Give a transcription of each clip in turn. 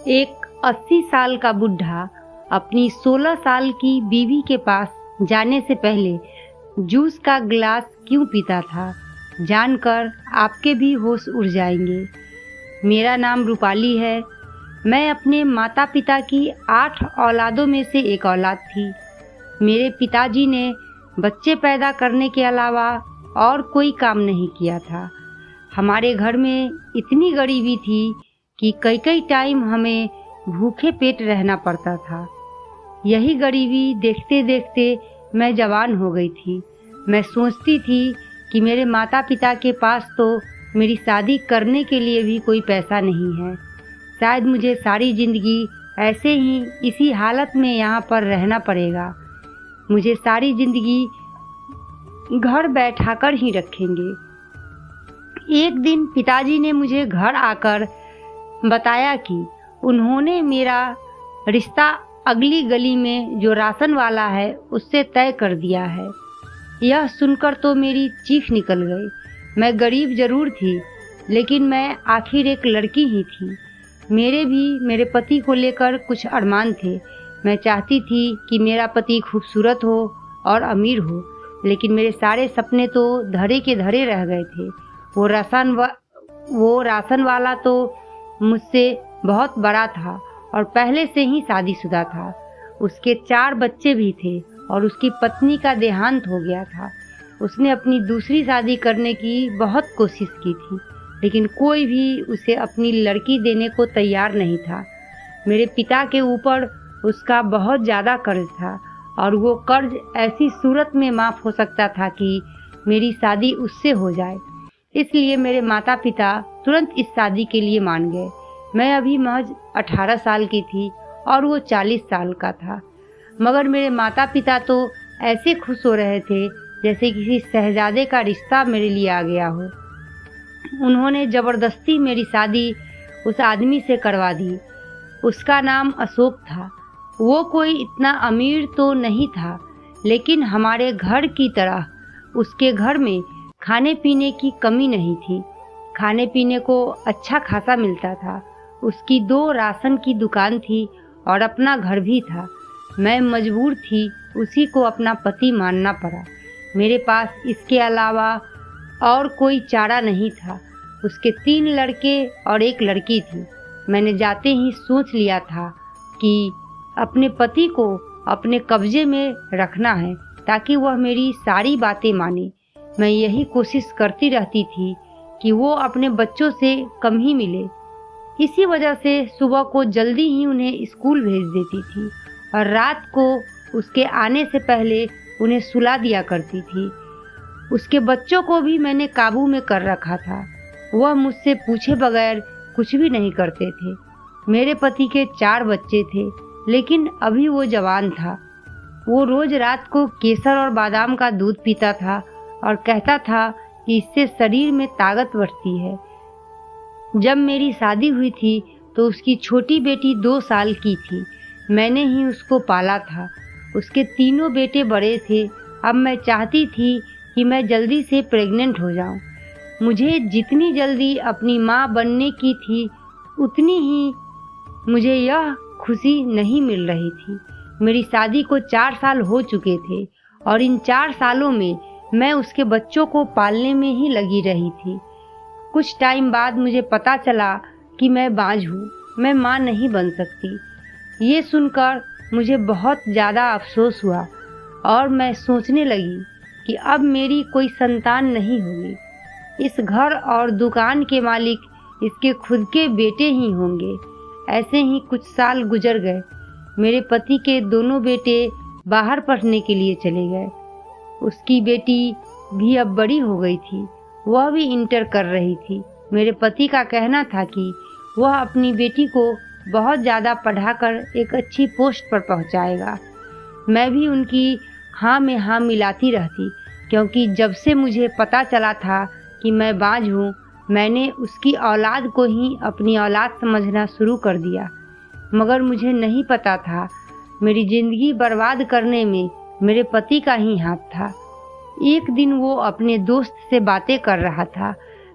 एक 80 साल का बुढ़ा अपनी 16 साल की बीवी के पास जाने से पहले जूस का गिलास क्यों पीता था, जानकर आपके भी होश उड़ जाएंगे। मेरा नाम रूपाली है। मैं अपने माता पिता की 8 औलादों में से एक औलाद थी। मेरे पिताजी ने बच्चे पैदा करने के अलावा और कोई काम नहीं किया था। हमारे घर में इतनी गरीबी थी कि कई कई टाइम हमें भूखे पेट रहना पड़ता था। यही गरीबी देखते देखते मैं जवान हो गई थी। मैं सोचती थी कि मेरे माता पिता के पास तो मेरी शादी करने के लिए भी कोई पैसा नहीं है। शायद मुझे सारी ज़िंदगी ऐसे ही इसी हालत में यहाँ पर रहना पड़ेगा। मुझे सारी ज़िंदगी घर बैठाकर ही रखेंगे। एक दिन पिताजी ने मुझे घर आकर बताया कि उन्होंने मेरा रिश्ता अगली गली में जो राशन वाला है उससे तय कर दिया है। यह सुनकर तो मेरी चीख निकल गई। मैं गरीब जरूर थी, लेकिन मैं आखिर एक लड़की ही थी। मेरे भी मेरे पति को लेकर कुछ अरमान थे। मैं चाहती थी कि मेरा पति खूबसूरत हो और अमीर हो, लेकिन मेरे सारे सपने तो धरे के धरे रह गए थे। वो राशन वाला तो मुझसे बहुत बड़ा था और पहले से ही शादीशुदा था। उसके 4 बच्चे भी थे और उसकी पत्नी का देहांत हो गया था। उसने अपनी दूसरी शादी करने की बहुत कोशिश की थी, लेकिन कोई भी उसे अपनी लड़की देने को तैयार नहीं था। मेरे पिता के ऊपर उसका बहुत ज़्यादा कर्ज था और वो कर्ज ऐसी सूरत में माफ़ हो सकता था कि मेरी शादी उससे हो जाए। इसलिए मेरे माता पिता तुरंत इस शादी के लिए मान गए। मैं अभी महज 18 साल की थी और वो 40 साल का था, मगर मेरे माता पिता तो ऐसे खुश हो रहे थे जैसे किसी शहजादे का रिश्ता मेरे लिए आ गया हो। उन्होंने ज़बरदस्ती मेरी शादी उस आदमी से करवा दी। उसका नाम अशोक था। वो कोई इतना अमीर तो नहीं था, लेकिन हमारे घर की तरह उसके घर में खाने पीने की कमी नहीं थी। खाने पीने को अच्छा खासा मिलता था। उसकी 2 राशन की दुकान थी और अपना घर भी था। मैं मजबूर थी उसी को अपना पति मानना पड़ा। मेरे पास इसके अलावा और कोई चारा नहीं था। उसके 3 लड़के और 1 लड़की थी। मैंने जाते ही सोच लिया था कि अपने पति को अपने कब्जे में रखना है ताकि वह मेरी सारी बातें माने। मैं यही कोशिश करती रहती थी कि वो अपने बच्चों से कम ही मिले। इसी वजह से सुबह को जल्दी ही उन्हें स्कूल भेज देती थी और रात को उसके आने से पहले उन्हें सुला दिया करती थी। उसके बच्चों को भी मैंने काबू में कर रखा था। वह मुझसे पूछे बगैर कुछ भी नहीं करते थे। मेरे पति के 4 बच्चे थे, लेकिन अभी वो जवान था। वो रोज रात को केसर और बादाम का दूध पीता था और कहता था कि इससे शरीर में ताकत बढ़ती है। जब मेरी शादी हुई थी तो उसकी छोटी बेटी 2 साल की थी। मैंने ही उसको पाला था। उसके तीनों बेटे बड़े थे। अब मैं चाहती थी कि मैं जल्दी से प्रेग्नेंट हो जाऊं। मुझे जितनी जल्दी अपनी माँ बनने की थी, उतनी ही मुझे यह खुशी नहीं मिल रही थी। मेरी शादी को 4 साल हो चुके थे और इन 4 सालों में मैं उसके बच्चों को पालने में ही लगी रही थी। कुछ टाइम बाद मुझे पता चला कि मैं बांझ हूँ, मैं माँ नहीं बन सकती। ये सुनकर मुझे बहुत ज़्यादा अफसोस हुआ और मैं सोचने लगी कि अब मेरी कोई संतान नहीं होगी। इस घर और दुकान के मालिक इसके खुद के बेटे ही होंगे। ऐसे ही कुछ साल गुजर गए। मेरे पति के दोनों बेटे बाहर पढ़ने के लिए चले गए। उसकी बेटी भी अब बड़ी हो गई थी। वह भी इंटर कर रही थी। मेरे पति का कहना था कि वह अपनी बेटी को बहुत ज़्यादा पढ़ाकर एक अच्छी पोस्ट पर पहुंचाएगा। मैं भी उनकी हाँ में हाँ मिलाती रहती, क्योंकि जब से मुझे पता चला था कि मैं बांझ हूँ, मैंने उसकी औलाद को ही अपनी औलाद समझना शुरू कर दिया। मगर मुझे नहीं पता था मेरी ज़िंदगी बर्बाद करने में मेरे पति का ही हाथ था। एक दिन वो अपने दोस्त से बातें कर रहा था।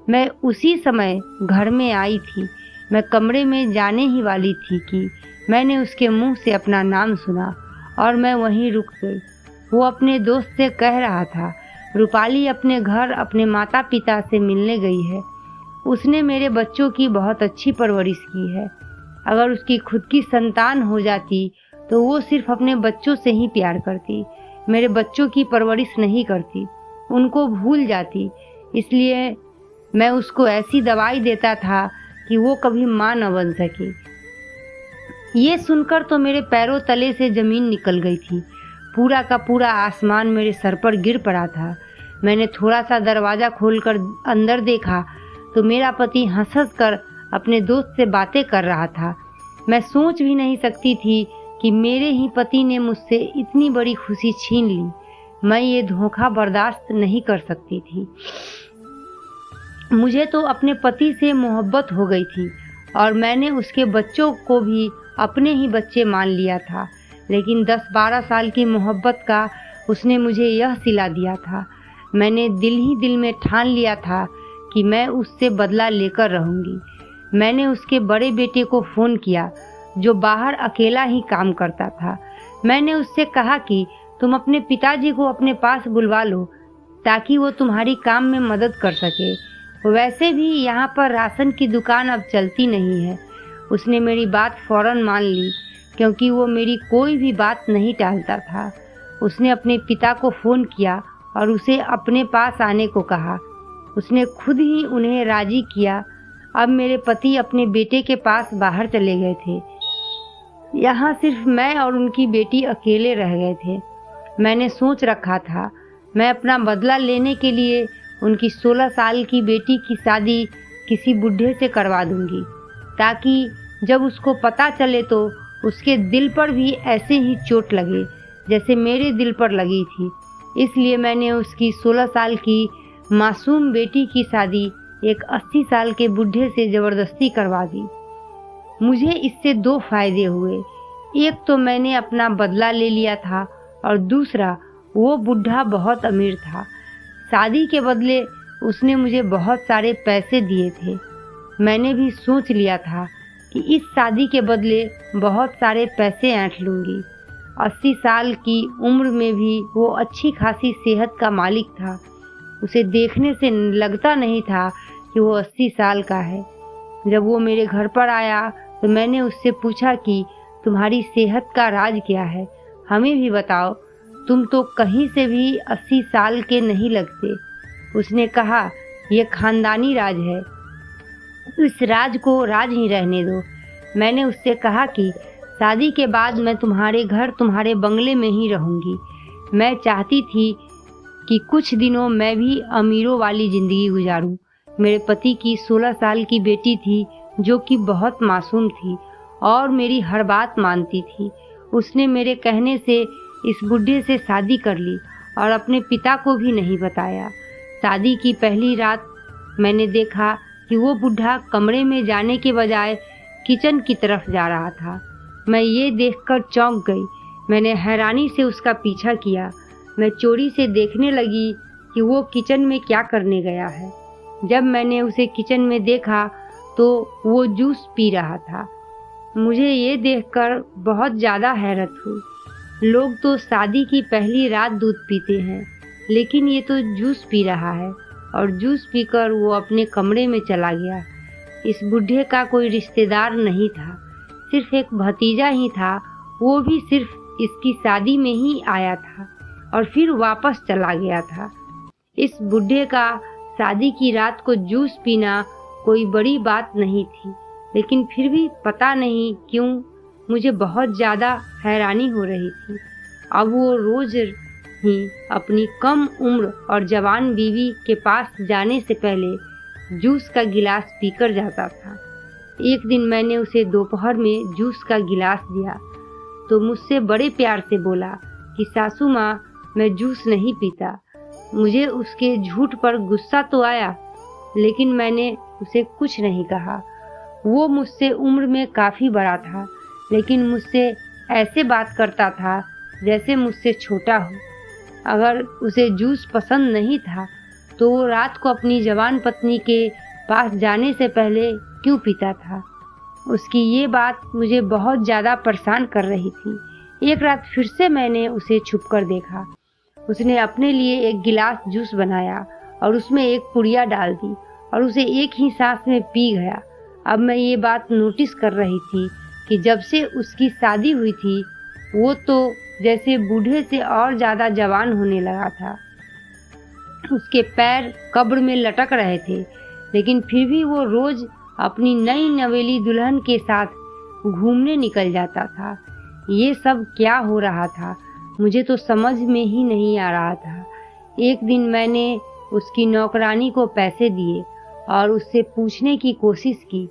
मैं उसी समय घर में आई थी। मैं कमरे में जाने ही वाली थी कि मैंने उसके मुंह से अपना नाम सुना और मैं वहीं रुक गई। वो अपने दोस्त से कह रहा था, रूपाली अपने घर अपने माता पिता से मिलने गई है। उसने मेरे बच्चों की बहुत अच्छी परवरिश की है। अगर उसकी खुद की संतान हो जाती तो वो सिर्फ अपने बच्चों से ही प्यार करती, मेरे बच्चों की परवरिश नहीं करती, उनको भूल जाती। इसलिए मैं उसको ऐसी दवाई देता था कि वो कभी माँ न बन सके। ये सुनकर तो मेरे पैरों तले से जमीन निकल गई थी। पूरा का पूरा आसमान मेरे सर पर गिर पड़ा था। मैंने थोड़ा सा दरवाज़ा खोलकर अंदर देखा तो मेरा पति हंस कर अपने दोस्त से बातें कर रहा था। मैं सोच भी नहीं सकती थी कि मेरे ही पति ने मुझसे इतनी बड़ी खुशी छीन ली। मैं ये धोखा बर्दाश्त नहीं कर सकती थी। मुझे तो अपने पति से मोहब्बत हो गई थी और मैंने उसके बच्चों को भी अपने ही बच्चे मान लिया था। लेकिन 10-12 साल की मोहब्बत का उसने मुझे यह सिला दिया था। मैंने दिल ही दिल में ठान लिया था कि मैं उससे बदला लेकर रहूंगी। मैंने उसके बड़े बेटे को फ़ोन किया जो बाहर अकेला ही काम करता था। मैंने उससे कहा कि तुम अपने पिताजी को अपने पास बुलवा लो ताकि वो तुम्हारी काम में मदद कर सके। वैसे भी यहाँ पर राशन की दुकान अब चलती नहीं है। उसने मेरी बात फौरन मान ली क्योंकि वो मेरी कोई भी बात नहीं टालता था। उसने अपने पिता को फ़ोन किया और उसे अपने पास आने को कहा। उसने खुद ही उन्हें राज़ी किया। अब मेरे पति अपने बेटे के पास बाहर चले गए थे। यहाँ सिर्फ मैं और उनकी बेटी अकेले रह गए थे। मैंने सोच रखा था मैं अपना बदला लेने के लिए उनकी 16 साल की बेटी की शादी किसी बुढ़े से करवा दूंगी ताकि जब उसको पता चले तो उसके दिल पर भी ऐसे ही चोट लगे जैसे मेरे दिल पर लगी थी। इसलिए मैंने उसकी 16 साल की मासूम बेटी की शादी एक 80 साल के बुढ़े से ज़बरदस्ती करवा दी। मुझे इससे 2 फायदे हुए। एक तो मैंने अपना बदला ले लिया था और दूसरा वो बुढ़ा बहुत अमीर था। शादी के बदले उसने मुझे बहुत सारे पैसे दिए थे। मैंने भी सोच लिया था कि इस शादी के बदले बहुत सारे पैसे ऐंठ लूँगी। 80 साल की उम्र में भी वो अच्छी खासी सेहत का मालिक था। उसे देखने से लगता नहीं था कि वो 80 साल का है। जब वो मेरे घर पर आया तो मैंने उससे पूछा कि तुम्हारी सेहत का राज क्या है, हमें भी बताओ, तुम तो कहीं से भी 80 साल के नहीं लगते। उसने कहा, यह खानदानी राज है, इस राज को राज ही रहने दो। मैंने उससे कहा कि शादी के बाद मैं तुम्हारे घर तुम्हारे बंगले में ही रहूँगी। मैं चाहती थी कि कुछ दिनों मैं भी अमीरों वाली ज़िंदगी गुजारूं। मेरे पति की 16 साल की बेटी थी जो कि बहुत मासूम थी और मेरी हर बात मानती थी। उसने मेरे कहने से इस बुढ़े से शादी कर ली और अपने पिता को भी नहीं बताया। शादी की पहली रात मैंने देखा कि वो बुढ़ा कमरे में जाने के बजाय किचन की तरफ जा रहा था। मैं ये देखकर चौंक गई। मैंने हैरानी से उसका पीछा किया। मैं चोरी से देखने लगी कि वो किचन में क्या करने गया है। जब मैंने उसे किचन में देखा तो वो जूस पी रहा था। मुझे ये देखकर बहुत ज़्यादा हैरत हुई। लोग तो शादी की पहली रात दूध पीते हैं, लेकिन ये तो जूस पी रहा है। और जूस पीकर वो अपने कमरे में चला गया। इस बुढ़े का कोई रिश्तेदार नहीं था, सिर्फ एक भतीजा ही था। वो भी सिर्फ इसकी शादी में ही आया था और फिर वापस चला गया था। इस बुढ़े का शादी की रात को जूस पीना कोई बड़ी बात नहीं थी, लेकिन फिर भी पता नहीं क्यों मुझे बहुत ज़्यादा हैरानी हो रही थी। अब वो रोज़ ही अपनी कम उम्र और जवान बीवी के पास जाने से पहले जूस का गिलास पीकर जाता था। एक दिन मैंने उसे दोपहर में जूस का गिलास दिया तो मुझसे बड़े प्यार से बोला कि सासू माँ, मैं जूस नहीं पीता। मुझे उसके झूठ पर गुस्सा तो आया, लेकिन मैंने उसे कुछ नहीं कहा। वो मुझसे उम्र में काफ़ी बड़ा था, लेकिन मुझसे ऐसे बात करता था जैसे मुझसे छोटा हो। अगर उसे जूस पसंद नहीं था तो वो रात को अपनी जवान पत्नी के पास जाने से पहले क्यों पीता था? उसकी ये बात मुझे बहुत ज़्यादा परेशान कर रही थी। एक रात फिर से मैंने उसे छुपकर देखा। उसने अपने लिए एक गिलास जूस बनाया और उसमें एक पुड़िया डाल दी और उसे एक ही सांस में पी गया। अब मैं ये बात नोटिस कर रही थी कि जब से उसकी शादी हुई थी वो तो जैसे बूढ़े से और ज़्यादा जवान होने लगा था। उसके पैर कब्र में लटक रहे थे, लेकिन फिर भी वो रोज अपनी नई नवेली दुल्हन के साथ घूमने निकल जाता था। ये सब क्या हो रहा था, मुझे तो समझ में ही नहीं आ रहा था। एक दिन मैंने उसकी नौकरानी को पैसे दिए और उससे पूछने की कोशिश की।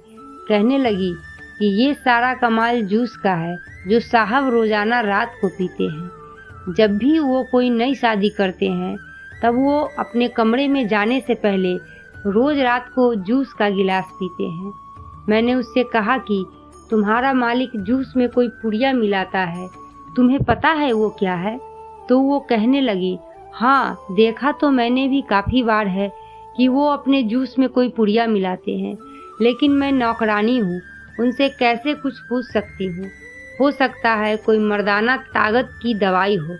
कहने लगी कि ये सारा कमाल जूस का है जो साहब रोजाना रात को पीते हैं। जब भी वो कोई नई शादी करते हैं तब वो अपने कमरे में जाने से पहले रोज रात को जूस का गिलास पीते हैं। मैंने उससे कहा कि तुम्हारा मालिक जूस में कोई पुड़िया मिलाता है, तुम्हें पता है वो क्या है? तो वो कहने लगी, हाँ देखा तो मैंने भी काफ़ी बार है कि वो अपने जूस में कोई पुड़िया मिलाते हैं, लेकिन मैं नौकरानी हूँ, उनसे कैसे कुछ पूछ सकती हूँ। हो सकता है कोई मर्दाना ताकत की दवाई हो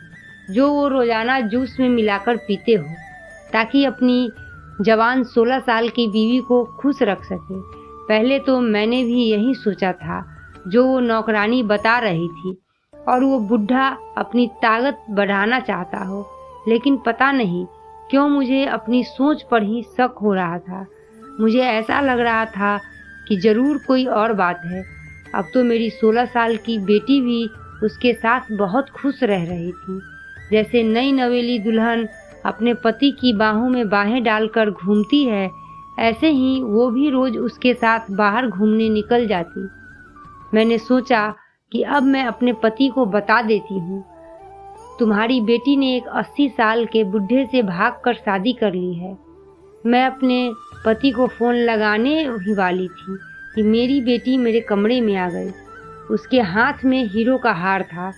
जो वो रोजाना जूस में मिलाकर पीते हो ताकि अपनी जवान 16 साल की बीवी को खुश रख सके। पहले तो मैंने भी यही सोचा था जो वो नौकरानी बता रही थी और वो बुढ़ा अपनी ताकत बढ़ाना चाहता हो, लेकिन पता नहीं क्यों मुझे अपनी सोच पर ही शक हो रहा था। मुझे ऐसा लग रहा था कि जरूर कोई और बात है। अब तो मेरी 16 साल की बेटी भी उसके साथ बहुत खुश रह रही थी। जैसे नई नवेली दुल्हन अपने पति की बाहों में बाहें डालकर घूमती है, ऐसे ही वो भी रोज उसके साथ बाहर घूमने निकल जाती। मैंने सोचा कि अब मैं अपने पति को बता देती हूँ, तुम्हारी बेटी ने एक 80 साल के बुढ़े से भागकर शादी कर ली है। मैं अपने पति को फ़ोन लगाने ही वाली थी कि मेरी बेटी मेरे कमरे में आ गई। उसके हाथ में हीरो का हार था।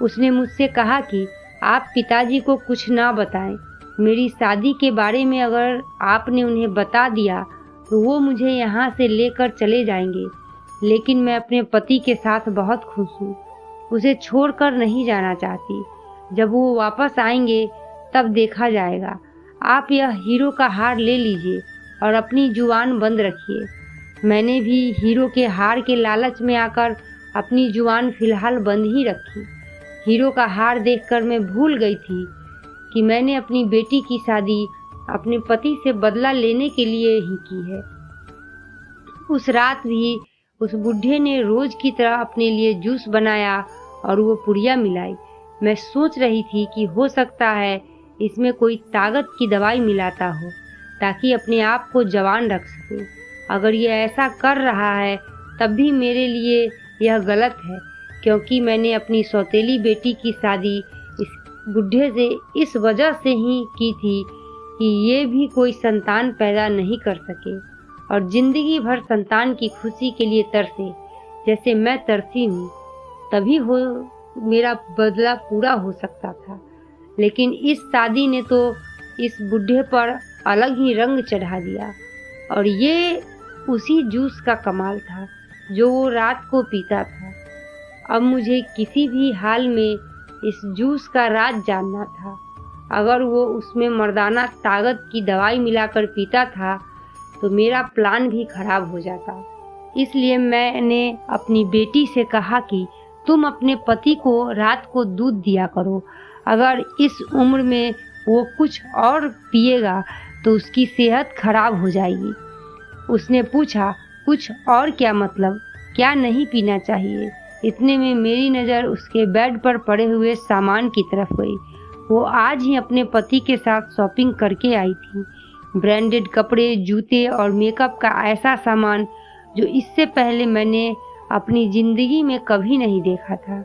उसने मुझसे कहा कि आप पिताजी को कुछ ना बताएं। मेरी शादी के बारे में अगर आपने उन्हें बता दिया तो वो मुझे यहाँ से लेकर चले जाएंगे, लेकिन मैं अपने पति के साथ बहुत खुश हूँ। उसे छोड़कर नहीं जाना चाहती। जब वो वापस आएंगे तब देखा जाएगा। आप यह हीरो का हार ले लीजिए और अपनी जुबान बंद रखिए। मैंने भी हीरो के हार के लालच में आकर अपनी जुबान फिलहाल बंद ही रखी। हीरो का हार देखकर मैं भूल गई थी कि मैंने अपनी बेटी की शादी अपने पति से बदला लेने के लिए ही की है। उस रात भी उस बुढ़े ने रोज की तरह अपने लिए जूस बनाया और वो पुड़िया मिलाई। मैं सोच रही थी कि हो सकता है इसमें कोई ताकत की दवाई मिलाता हो ताकि अपने आप को जवान रख सके। अगर ये ऐसा कर रहा है तब भी मेरे लिए यह गलत है, क्योंकि मैंने अपनी सौतेली बेटी की शादी इस बुढ़े से इस वजह से ही की थी कि ये भी कोई संतान पैदा नहीं कर सके और जिंदगी भर संतान की खुशी के लिए तरसे जैसे मैं तरसी हूँ। तभी हो मेरा बदला पूरा हो सकता था। लेकिन इस शादी ने तो इस बुढ़े पर अलग ही रंग चढ़ा दिया और ये उसी जूस का कमाल था जो वो रात को पीता था। अब मुझे किसी भी हाल में इस जूस का राज जानना था। अगर वो उसमें मर्दाना ताकत की दवाई मिलाकर पीता था तो मेरा प्लान भी खराब हो जाता। इसलिए मैंने अपनी बेटी से कहा कि तुम अपने पति को रात को दूध दिया करो। अगर इस उम्र में वो कुछ और पिएगा तो उसकी सेहत खराब हो जाएगी। उसने पूछा, कुछ और क्या मतलब, क्या नहीं पीना चाहिए? इतने में मेरी नज़र उसके बेड पर पड़े हुए सामान की तरफ गई। वो आज ही अपने पति के साथ शॉपिंग करके आई थी। ब्रांडेड कपड़े, जूते और मेकअप का ऐसा सामान जो इससे पहले मैंने अपनी ज़िंदगी में कभी नहीं देखा था।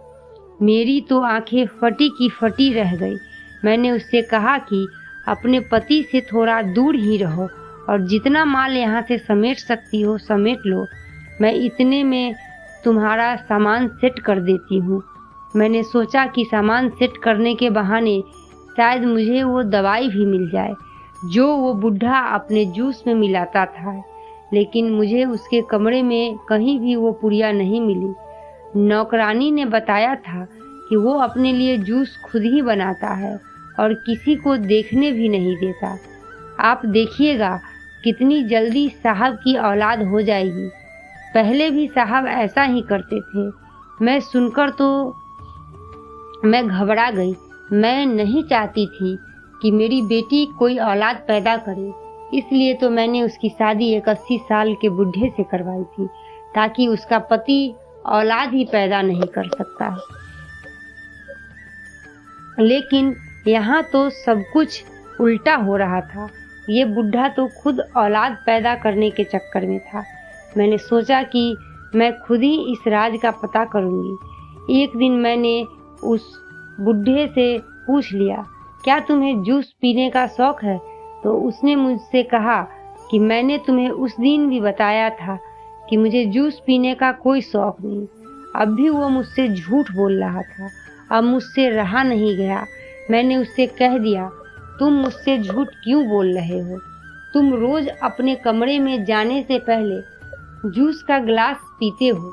मेरी तो आंखें फटी की फटी रह गई। मैंने उससे कहा कि अपने पति से थोड़ा दूर ही रहो और जितना माल यहाँ से समेट सकती हो समेट लो। मैं इतने में तुम्हारा सामान सेट कर देती हूँ। मैंने सोचा कि सामान सेट करने के बहाने शायद मुझे वो दवाई भी मिल जाए जो वो बुढ़ा अपने जूस में मिलाता था। लेकिन मुझे उसके कमरे में कहीं भी वो पुड़िया नहीं मिली। नौकरानी ने बताया था कि वो अपने लिए जूस खुद ही बनाता है और किसी को देखने भी नहीं देता। आप देखिएगा कितनी जल्दी साहब की औलाद हो जाएगी। पहले भी साहब ऐसा ही करते थे। मैं सुनकर तो मैं घबरा गई। मैं नहीं चाहती थी कि मेरी बेटी कोई औलाद पैदा करे, इसलिए तो मैंने उसकी शादी एक 80 साल के बुढ़े से करवाई थी, ताकि उसका पति औलाद ही पैदा नहीं कर सकता है। लेकिन यहाँ तो सब कुछ उल्टा हो रहा था। ये बुढ़ा तो खुद औलाद पैदा करने के चक्कर में था। मैंने सोचा कि मैं खुद ही इस राज का पता करूंगी। एक दिन मैंने उस बुढ़े से पूछ लिया, क्या तुम्हें जूस पीने का शौक है? तो उसने मुझसे कहा कि मैंने तुम्हें उस दिन भी बताया था कि मुझे जूस पीने का कोई शौक नहीं। अब भी वो मुझसे झूठ बोल रहा था। अब मुझसे रहा नहीं गया। मैंने उससे कह दिया, तुम मुझसे झूठ क्यों बोल रहे हो? तुम रोज अपने कमरे में जाने से पहले जूस का गिलास पीते हो।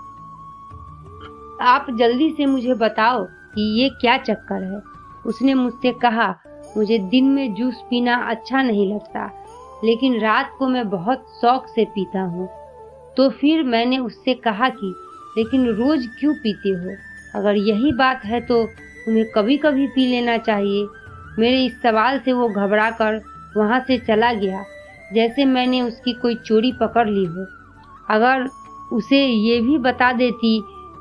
आप जल्दी से मुझे बताओ कि ये क्या चक्कर है। उसने मुझसे कहा, मुझे दिन में जूस पीना अच्छा नहीं लगता, लेकिन रात को मैं बहुत शौक से पीता हूँ। तो फिर मैंने उससे कहा कि लेकिन रोज क्यों पीते हो? अगर यही बात है तो तुम्हें कभी कभी पी लेना चाहिए। मेरे इस सवाल से वो घबरा कर वहाँ से चला गया, जैसे मैंने उसकी कोई चोरी पकड़ ली हो। अगर उसे ये भी बता देती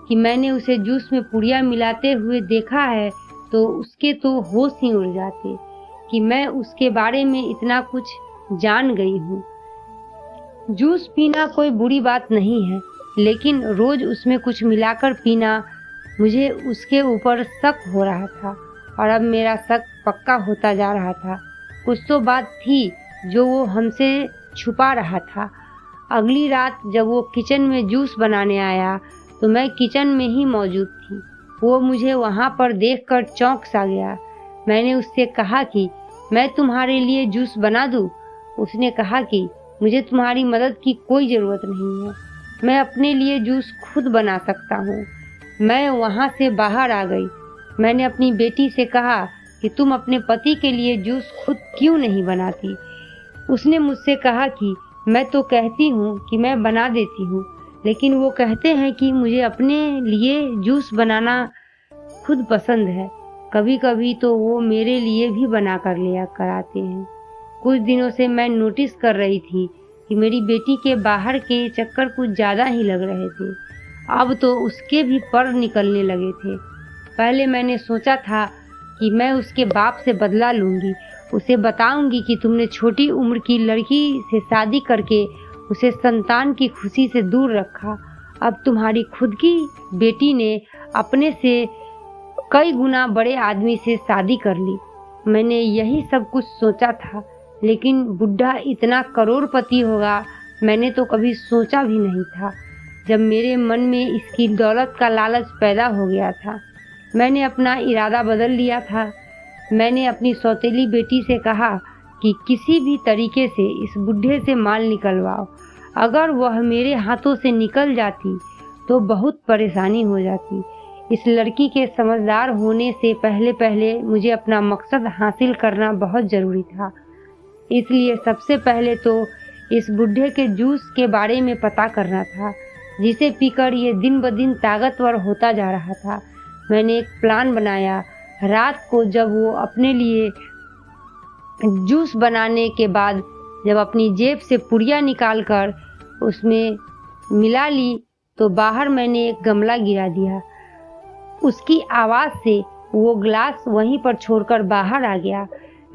कि मैंने उसे जूस में पुड़िया मिलाते हुए देखा है, तो उसके तो होश ही उड़ जाते कि मैं उसके बारे में इतना कुछ जान गई हूँ। जूस पीना कोई बुरी बात नहीं है, लेकिन रोज उसमें कुछ मिलाकर पीना, मुझे उसके ऊपर शक हो रहा था और अब मेरा शक पक्का होता जा रहा था। कुछ तो बात थी जो वो हमसे छुपा रहा था। अगली रात जब वो किचन में जूस बनाने आया तो मैं किचन में ही मौजूद थी। वो मुझे वहाँ पर देखकर चौंक सा गया। मैंने उससे कहा कि मैं तुम्हारे लिए जूस बना दूँ? उसने कहा कि मुझे तुम्हारी मदद की कोई ज़रूरत नहीं है, मैं अपने लिए जूस खुद बना सकता हूँ। मैं वहाँ से बाहर आ गई। मैंने अपनी बेटी से कहा कि तुम अपने पति के लिए जूस खुद क्यों नहीं बनाती? उसने मुझसे कहा कि मैं तो कहती हूँ कि मैं बना देती हूँ, लेकिन वो कहते हैं कि मुझे अपने लिए जूस बनाना खुद पसंद है। कभी कभी तो वो मेरे लिए भी बना कर लिया कराते हैं। कुछ दिनों से मैं नोटिस कर रही थी कि मेरी बेटी के बाहर के चक्कर कुछ ज़्यादा ही लग रहे थे। अब तो उसके भी पर निकलने लगे थे। पहले मैंने सोचा था कि मैं उसके बाप से बदला लूँगी, उसे बताऊंगी कि तुमने छोटी उम्र की लड़की से शादी करके उसे संतान की खुशी से दूर रखा। अब तुम्हारी खुद की बेटी ने अपने से कई गुना बड़े आदमी से शादी कर ली। मैंने यही सब कुछ सोचा था, लेकिन बुढ़ा इतना करोड़पति होगा मैंने तो कभी सोचा भी नहीं था। जब मेरे मन में इसकी दौलत का लालच पैदा हो गया था, मैंने अपना इरादा बदल लिया था। मैंने अपनी सौतेली बेटी से कहा कि किसी भी तरीके से इस बुढ़े से माल निकलवाओ। अगर वह मेरे हाथों से निकल जाती तो बहुत परेशानी हो जाती। इस लड़की के समझदार होने से पहले पहले मुझे अपना मकसद हासिल करना बहुत ज़रूरी था। इसलिए सबसे पहले तो इस बुढ़े के जूस के बारे में पता करना था, जिसे पीकर ये दिन ब दिन ताकतवर होता जा रहा था। मैंने एक प्लान बनाया। रात को जब वो अपने लिए जूस बनाने के बाद जब अपनी जेब से पुड़िया निकालकर उसमें मिला ली, तो बाहर मैंने एक गमला गिरा दिया। उसकी आवाज़ से वो ग्लास वहीं पर छोड़कर बाहर आ गया।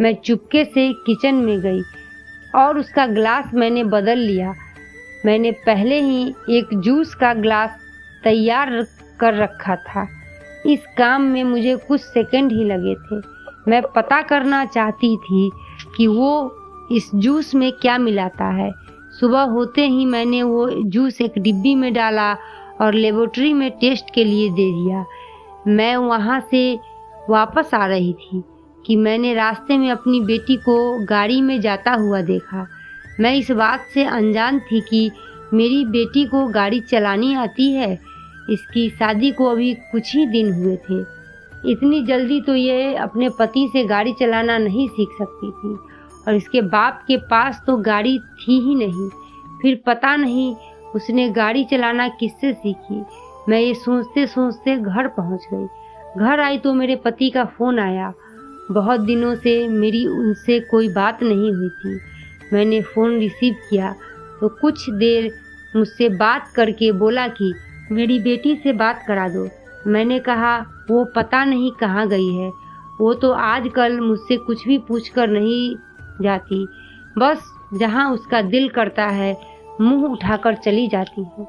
मैं चुपके से किचन में गई और उसका ग्लास मैंने बदल लिया। मैंने पहले ही एक जूस का ग्लास तैयार कर रखा था। इस काम में मुझे कुछ सेकंड ही लगे थे। मैं पता करना चाहती थी कि वो इस जूस में क्या मिलाता है। सुबह होते ही मैंने वो जूस एक डिब्बी में डाला और लेबोरेटरी में टेस्ट के लिए दे दिया। मैं वहाँ से वापस आ रही थी कि मैंने रास्ते में अपनी बेटी को गाड़ी में जाता हुआ देखा। मैं इस बात से अनजान थी कि मेरी बेटी को गाड़ी चलानी आती है। इसकी शादी को अभी कुछ ही दिन हुए थे। इतनी जल्दी तो ये अपने पति से गाड़ी चलाना नहीं सीख सकती थी और इसके बाप के पास तो गाड़ी थी ही नहीं। फिर पता नहीं उसने गाड़ी चलाना किससे सीखी। मैं ये सोचते सोचते घर पहुंच गई। घर आई तो मेरे पति का फ़ोन आया। बहुत दिनों से मेरी उनसे कोई बात नहीं हुई थी। मैंने फ़ोन रिसीव किया तो कुछ देर मुझसे बात करके बोला कि मेरी बेटी से बात करा दो। मैंने कहा वो पता नहीं कहाँ गई है। वो तो आजकल मुझसे कुछ भी पूछकर नहीं जाती, बस जहाँ उसका दिल करता है मुंह उठाकर चली जाती है।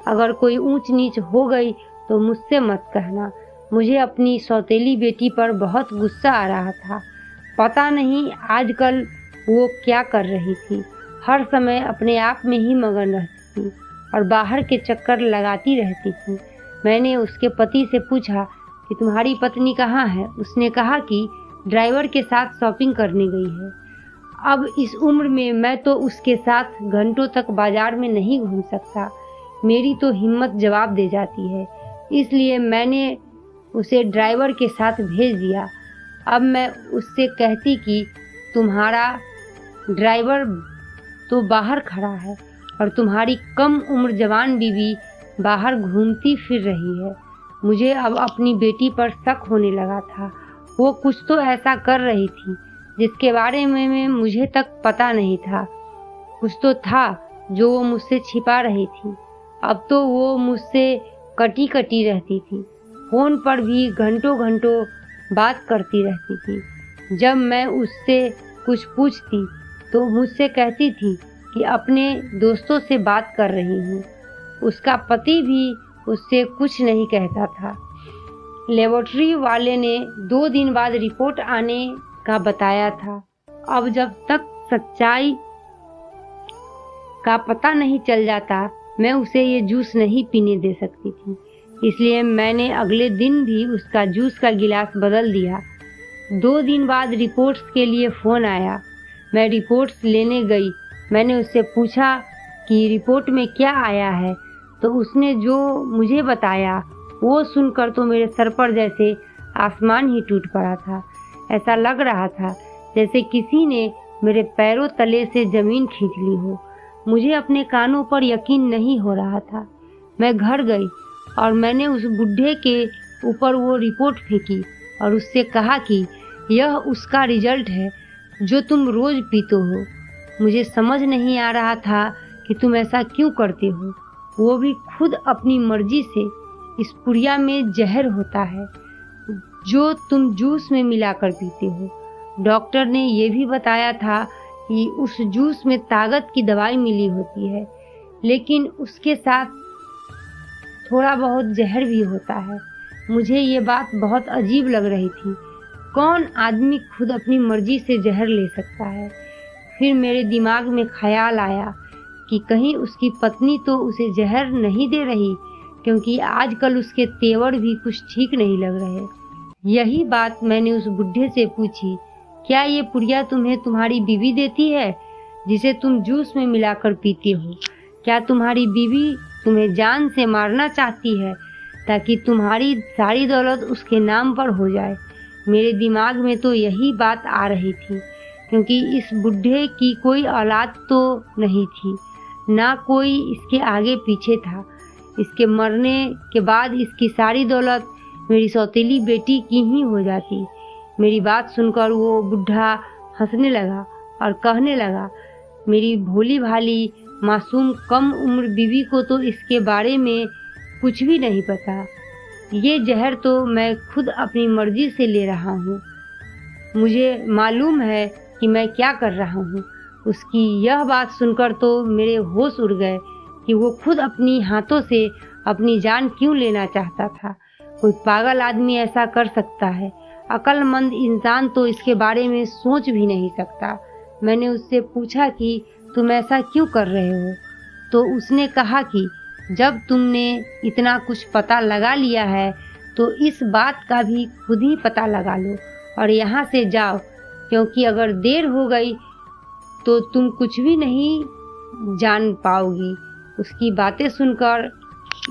अगर कोई ऊंच नीच हो गई तो मुझसे मत कहना। मुझे अपनी सौतेली बेटी पर बहुत गुस्सा आ रहा था। पता नहीं आजकल वो क्या कर रही थी। हर समय अपने आप में ही मगन रहती थी और बाहर के चक्कर लगाती रहती थी। मैंने उसके पति से पूछा कि तुम्हारी पत्नी कहाँ है। उसने कहा कि ड्राइवर के साथ शॉपिंग करने गई है। अब इस उम्र में मैं तो उसके साथ घंटों तक बाजार में नहीं घूम सकता। मेरी तो हिम्मत जवाब दे जाती है। इसलिए मैंने उसे ड्राइवर के साथ भेज दिया। अब मैं उससे कहती कि तुम्हारा ड्राइवर तो बाहर खड़ा है और तुम्हारी कम उम्र जवान बीवी बाहर घूमती फिर रही है। मुझे अब अपनी बेटी पर शक होने लगा था। वो कुछ तो ऐसा कर रही थी जिसके बारे में मुझे तक पता नहीं था। कुछ तो था जो वो मुझसे छिपा रही थी। अब तो वो मुझसे कटी कटी रहती थी। फ़ोन पर भी घंटों घंटों बात करती रहती थी। जब मैं उससे कुछ पूछती तो मुझसे कहती थी कि अपने दोस्तों से बात कर रही हूँ। उसका पति भी उससे कुछ नहीं कहता था। लेबोरेटरी वाले ने 2 दिन बाद रिपोर्ट आने का बताया था। अब जब तक सच्चाई का पता नहीं चल जाता मैं उसे ये जूस नहीं पीने दे सकती थी। इसलिए मैंने अगले दिन भी उसका जूस का गिलास बदल दिया। 2 दिन बाद रिपोर्ट्स के लिए फ़ोन आया। मैं रिपोर्ट्स लेने गई। मैंने उससे पूछा कि रिपोर्ट में क्या आया है, तो उसने जो मुझे बताया वो सुनकर तो मेरे सर पर जैसे आसमान ही टूट पड़ा था। ऐसा लग रहा था जैसे किसी ने मेरे पैरों तले से ज़मीन खींच ली हो। मुझे अपने कानों पर यकीन नहीं हो रहा था। मैं घर गई और मैंने उस बुढ़े के ऊपर वो रिपोर्ट फेंकी और उससे कहा कि यह उसका रिजल्ट है जो तुम रोज़ पीते हो। मुझे समझ नहीं आ रहा था कि तुम ऐसा क्यों करते हो, वो भी खुद अपनी मर्जी से। इस पुड़िया में जहर होता है जो तुम जूस में मिलाकर पीते हो। डॉक्टर ने ये भी बताया था कि उस जूस में ताकत की दवाई मिली होती है, लेकिन उसके साथ थोड़ा बहुत जहर भी होता है। मुझे ये बात बहुत अजीब लग रही थी। कौन आदमी खुद अपनी मर्जी से जहर ले सकता है। फिर मेरे दिमाग में ख्याल आया कि कहीं उसकी पत्नी तो उसे जहर नहीं दे रही, क्योंकि आजकल उसके तेवर भी कुछ ठीक नहीं लग रहे। यही बात मैंने उस बुढ़े से पूछी, क्या ये पुड़िया तुम्हें तुम्हारी बीवी देती है जिसे तुम जूस में मिलाकर पीते हो? क्या तुम्हारी बीवी तुम्हें जान से मारना चाहती है ताकि तुम्हारी सारी दौलत उसके नाम पर हो जाए? मेरे दिमाग में तो यही बात आ रही थी, क्योंकि इस बुढ़े की कोई औलाद तो नहीं थी, ना कोई इसके आगे पीछे था। इसके मरने के बाद इसकी सारी दौलत मेरी सौतेली बेटी की ही हो जाती। मेरी बात सुनकर वो बुढ़ा हंसने लगा और कहने लगा, मेरी भोली भाली मासूम कम उम्र बीवी को तो इसके बारे में कुछ भी नहीं पता। ये जहर तो मैं खुद अपनी मर्जी से ले रहा हूँ। मुझे मालूम है कि मैं क्या कर रहा हूँ। उसकी यह बात सुनकर तो मेरे होश उड़ गए कि वो खुद अपनी हाथों से अपनी जान क्यों लेना चाहता था। कोई पागल आदमी ऐसा कर सकता है, अक्लमंद इंसान तो इसके बारे में सोच भी नहीं सकता। मैंने उससे पूछा कि तुम ऐसा क्यों कर रहे हो? तो उसने कहा कि जब तुमने इतना कुछ पता लगा लिया है तो इस बात का भी खुद ही पता लगा लो और यहाँ से जाओ, क्योंकि अगर देर हो गई तो तुम कुछ भी नहीं जान पाओगी। उसकी बातें सुनकर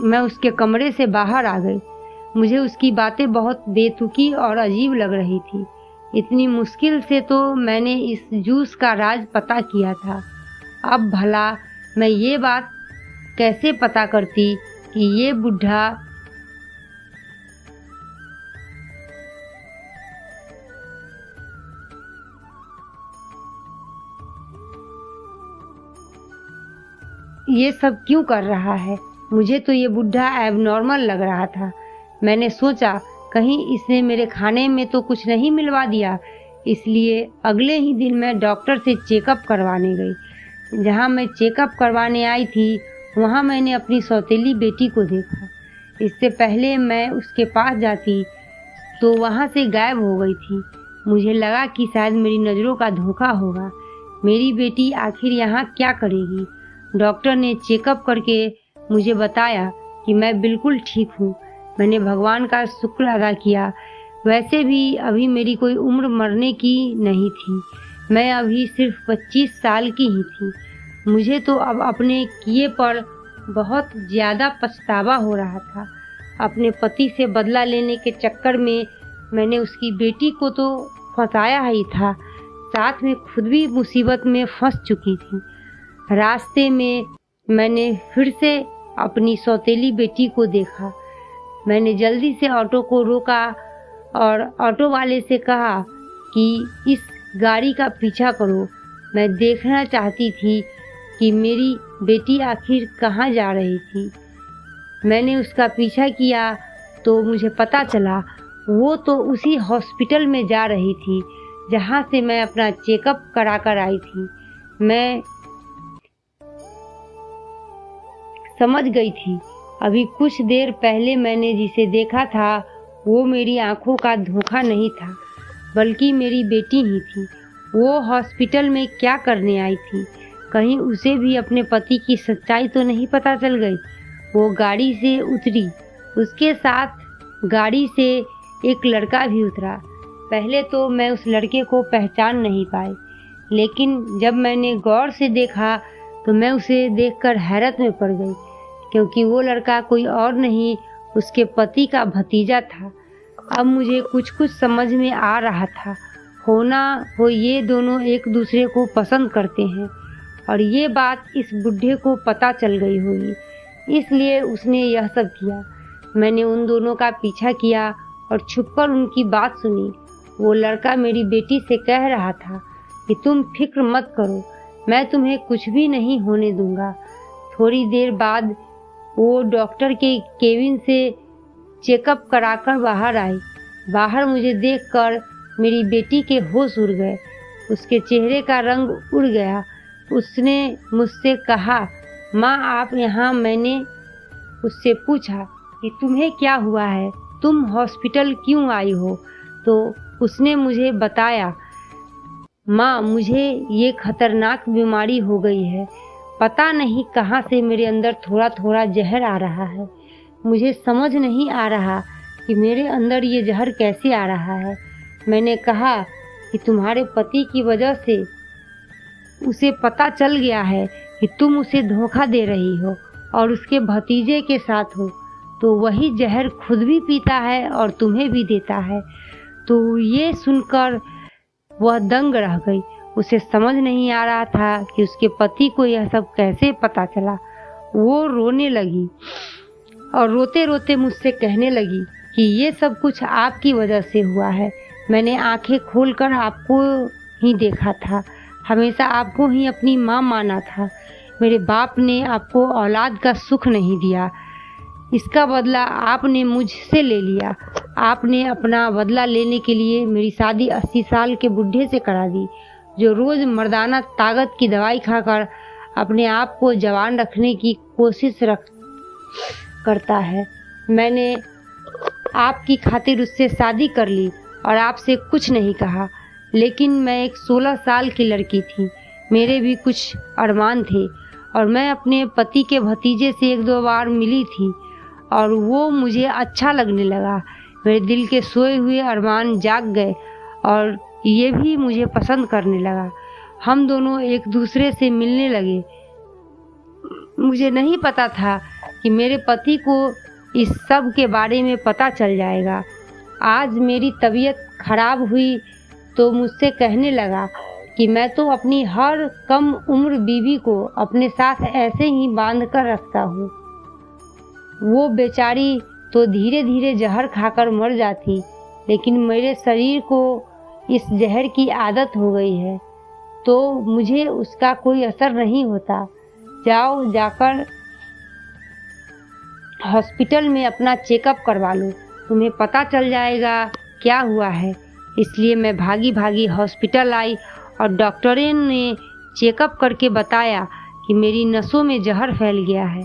मैं उसके कमरे से बाहर आ गई। मुझे उसकी बातें बहुत बेतुकी और अजीब लग रही थी। इतनी मुश्किल से तो मैंने इस जूस का राज पता किया था। अब भला मैं ये बात कैसे पता करती कि ये बुढ़ा ये सब क्यों कर रहा है। मुझे तो ये बुढ़ा एबनॉर्मल लग रहा था। मैंने सोचा कहीं इसने मेरे खाने में तो कुछ नहीं मिलवा दिया। इसलिए अगले ही दिन मैं डॉक्टर से चेकअप करवाने गई। जहाँ मैं चेकअप करवाने आई थी वहाँ मैंने अपनी सौतेली बेटी को देखा। इससे पहले मैं उसके पास जाती तो वहाँ से गायब हो गई थी। मुझे लगा कि शायद मेरी नज़रों का धोखा होगा। मेरी बेटी आखिर यहाँ क्या करेगी। डॉक्टर ने चेकअप करके मुझे बताया कि मैं बिल्कुल ठीक हूँ। मैंने भगवान का शुक्र अदा किया। वैसे भी अभी मेरी कोई उम्र मरने की नहीं थी। मैं अभी सिर्फ 25 साल की ही थी। मुझे तो अब अपने किए पर बहुत ज़्यादा पछतावा हो रहा था। अपने पति से बदला लेने के चक्कर में मैंने उसकी बेटी को तो फंसाया ही था, साथ में खुद भी मुसीबत में फंस चुकी थी। रास्ते में मैंने फिर से अपनी सौतेली बेटी को देखा। मैंने जल्दी से ऑटो को रोका और ऑटो वाले से कहा कि इस गाड़ी का पीछा करो। मैं देखना चाहती थी कि मेरी बेटी आखिर कहाँ जा रही थी। मैंने उसका पीछा किया तो मुझे पता चला वो तो उसी हॉस्पिटल में जा रही थी जहाँ से मैं अपना चेकअप करा कर आई थी। मैं समझ गई थी अभी कुछ देर पहले मैंने जिसे देखा था वो मेरी आंखों का धोखा नहीं था, बल्कि मेरी बेटी ही थी। वो हॉस्पिटल में क्या करने आई थी। कहीं उसे भी अपने पति की सच्चाई तो नहीं पता चल गई। वो गाड़ी से उतरी। उसके साथ गाड़ी से एक लड़का भी उतरा। पहले तो मैं उस लड़के को पहचान नहीं पाई, लेकिन जब मैंने गौर से देखा तो मैं उसे देखकर हैरत में पड़ गई, क्योंकि वो लड़का कोई और नहीं उसके पति का भतीजा था। अब मुझे कुछ कुछ समझ में आ रहा था। होना हो ये दोनों एक दूसरे को पसंद करते हैं और ये बात इस बुढ़े को पता चल गई होगी, इसलिए उसने यह सब किया। मैंने उन दोनों का पीछा किया और छुपकर उनकी बात सुनी। वो लड़का मेरी बेटी से कह रहा था कि तुम फिक्र मत करो, मैं तुम्हें कुछ भी नहीं होने दूंगा। थोड़ी देर बाद वो डॉक्टर के केबिन से चेकअप कराकर बाहर आई। बाहर मुझे देखकर मेरी बेटी के होश उड़ गए। उसके चेहरे का रंग उड़ गया। उसने मुझसे कहा, माँ आप यहाँ। मैंने उससे पूछा कि तुम्हें क्या हुआ है, तुम हॉस्पिटल क्यों आई हो। तो उसने मुझे बताया, माँ मुझे ये खतरनाक बीमारी हो गई है। पता नहीं कहाँ से मेरे अंदर थोड़ा थोड़ा जहर आ रहा है। मुझे समझ नहीं आ रहा कि मेरे अंदर ये जहर कैसे आ रहा है। मैंने कहा कि तुम्हारे पति की वजह से उसे पता चल गया है कि तुम उसे धोखा दे रही हो और उसके भतीजे के साथ हो, तो वही जहर खुद भी पीता है और तुम्हें भी देता है। तो ये सुनकर वह दंग रह गई। उसे समझ नहीं आ रहा था कि उसके पति को यह सब कैसे पता चला। वो रोने लगी और रोते रोते मुझसे कहने लगी कि ये सब कुछ आपकी वजह से हुआ है। मैंने आंखें खोलकर आपको ही देखा था, हमेशा आपको ही अपनी माँ माना था। मेरे बाप ने आपको औलाद का सुख नहीं दिया, इसका बदला आपने मुझसे ले लिया। आपने अपना बदला लेने के लिए मेरी शादी 80 साल के बुढ़े से करा दी, जो रोज़ मर्दाना ताकत की दवाई खाकर अपने आप को जवान रखने की कोशिश करता है। मैंने आपकी खातिर उससे शादी कर ली और आपसे कुछ नहीं कहा, लेकिन मैं एक 16 साल की लड़की थी। मेरे भी कुछ अरमान थे और मैं अपने पति के भतीजे से 1-2 बार मिली थी और वो मुझे अच्छा लगने लगा। मेरे दिल के सोए हुए अरमान जाग गए और ये भी मुझे पसंद करने लगा। हम दोनों एक दूसरे से मिलने लगे। मुझे नहीं पता था कि मेरे पति को इस सब के बारे में पता चल जाएगा। आज मेरी तबीयत खराब हुई तो मुझसे कहने लगा कि मैं तो अपनी हर कम उम्र बीवी को अपने साथ ऐसे ही बांध कर रखता हूँ। वो बेचारी तो धीरे धीरे जहर खाकर मर जाती, लेकिन मेरे शरीर को इस जहर की आदत हो गई है तो मुझे उसका कोई असर नहीं होता। जाओ, जाकर हॉस्पिटल में अपना चेकअप करवा लो, तुम्हें पता चल जाएगा क्या हुआ है। इसलिए मैं भागी भागी हॉस्पिटल आई और डॉक्टरों ने चेकअप करके बताया कि मेरी नसों में जहर फैल गया है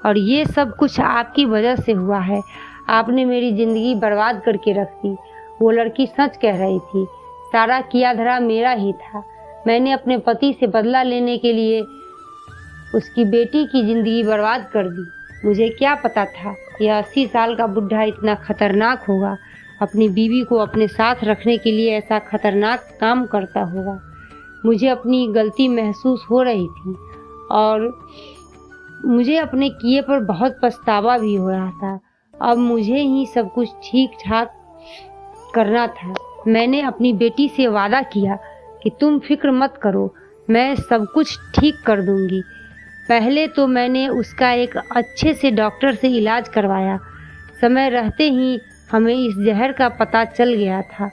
और ये सब कुछ आपकी वजह से हुआ है। आपने मेरी ज़िंदगी बर्बाद करके रख दी। वो लड़की सच कह रही थी, सारा किया धरा मेरा ही था। मैंने अपने पति से बदला लेने के लिए उसकी बेटी की ज़िंदगी बर्बाद कर दी। मुझे क्या पता था यह 80 साल का बुढ़ा इतना खतरनाक होगा, अपनी बीवी को अपने साथ रखने के लिए ऐसा खतरनाक काम करता होगा। मुझे अपनी गलती महसूस हो रही थी और मुझे अपने किए पर बहुत पछतावा भी हो रहा था। अब मुझे ही सब कुछ ठीक ठाक करना था। मैंने अपनी बेटी से वादा किया कि तुम फिक्र मत करो, मैं सब कुछ ठीक कर दूंगी। पहले तो मैंने उसका एक अच्छे से डॉक्टर से इलाज करवाया। समय रहते ही हमें इस जहर का पता चल गया था,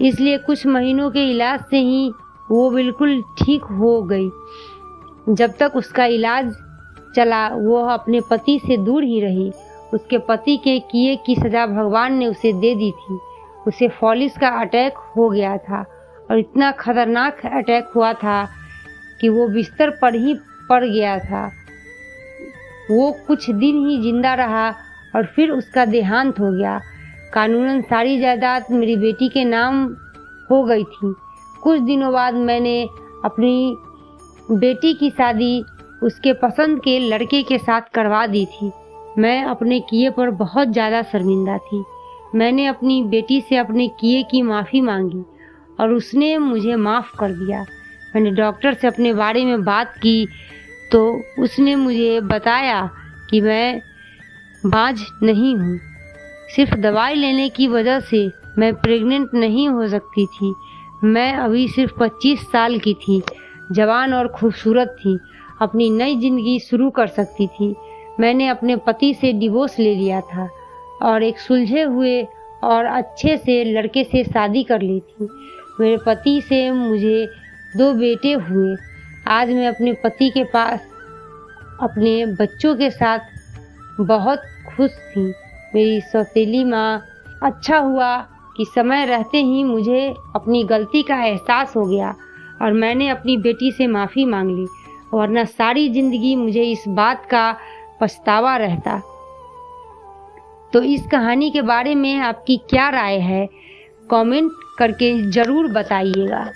इसलिए कुछ महीनों के इलाज से ही वो बिल्कुल ठीक हो गई। जब तक उसका इलाज चला वो अपने पति से दूर ही रही। उसके पति के किए की सज़ा भगवान ने उसे दे दी थी। उसे फॉलिस का अटैक हो गया था और इतना खतरनाक अटैक हुआ था कि वो बिस्तर पर ही पड़ गया था। वो कुछ दिन ही जिंदा रहा और फिर उसका देहांत हो गया। कानूनन सारी जायदाद मेरी बेटी के नाम हो गई थी। कुछ दिनों बाद मैंने अपनी बेटी की शादी उसके पसंद के लड़के के साथ करवा दी थी। मैं अपने किए पर बहुत ज़्यादा शर्मिंदा थी। मैंने अपनी बेटी से अपने किए की माफ़ी मांगी और उसने मुझे माफ़ कर दिया। मैंने डॉक्टर से अपने बारे में बात की तो उसने मुझे बताया कि मैं बांझ नहीं हूँ। सिर्फ दवाई लेने की वजह से मैं प्रेग्नेंट नहीं हो सकती थी। मैं अभी सिर्फ 25 साल की थी, जवान और खूबसूरत थी, अपनी नई ज़िंदगी शुरू कर सकती थी। मैंने अपने पति से डिवोर्स ले लिया था और एक सुलझे हुए और अच्छे से लड़के से शादी कर ली थी। मेरे पति से मुझे 2 बेटे हुए। आज मैं अपने पति के पास अपने बच्चों के साथ बहुत खुश थी। मेरी सौतेली माँ। अच्छा हुआ कि समय रहते ही मुझे अपनी गलती का एहसास हो गया और मैंने अपनी बेटी से माफ़ी मांग ली, वरना सारी ज़िंदगी मुझे इस बात का पछतावा रहता। तो इस कहानी के बारे में आपकी क्या राय है, कमेंट करके ज़रूर बताइएगा।